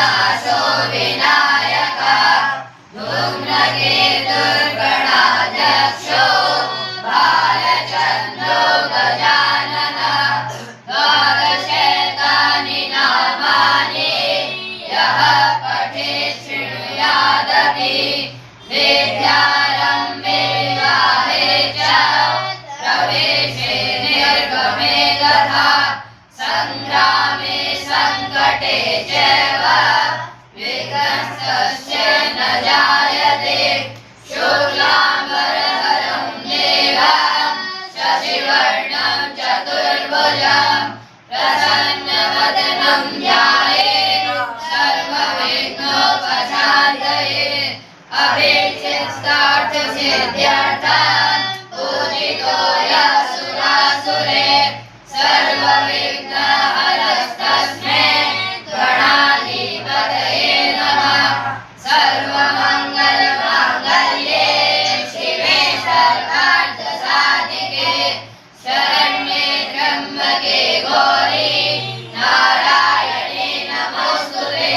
असो विनायका धूम्रकेतुर्गणाध्यक्षो बालचन्द्रो गजानन द्वादशैतानि नामानि यः पठेत् शृणुयादपि विद्यारम्भे विवाहे च प्रवेशे निर्गमे तथा संग्रामे संकटे चैव विघ्नस्तस्य न जायते शुक्लाम्बरधरं देवं शशिवर्णं चतुर्भुजं प्रसन्नवदनं ध्यायेत् सर्वविघ्नोपशान्तये अभीष्टसिद्ध्यर्थं पूजितो यः सुरासुरे सर्वविघ्नहरस्तस्मै गणाधिपतये नमः सर्वमङ्गलमाङ्गल्ये शिवे सर्वार्थसाधिके शरण्ये त्र्यम्बके गौरी नारायणे नमोस्तुते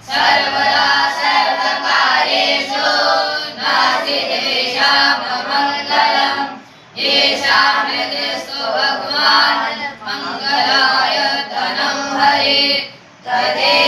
सर्वदा सर्वकार्येषु नास्तिदेशाममङ्गलम् येषामृतस्तु भगवान् मङ्गलाय धनं हरे तदे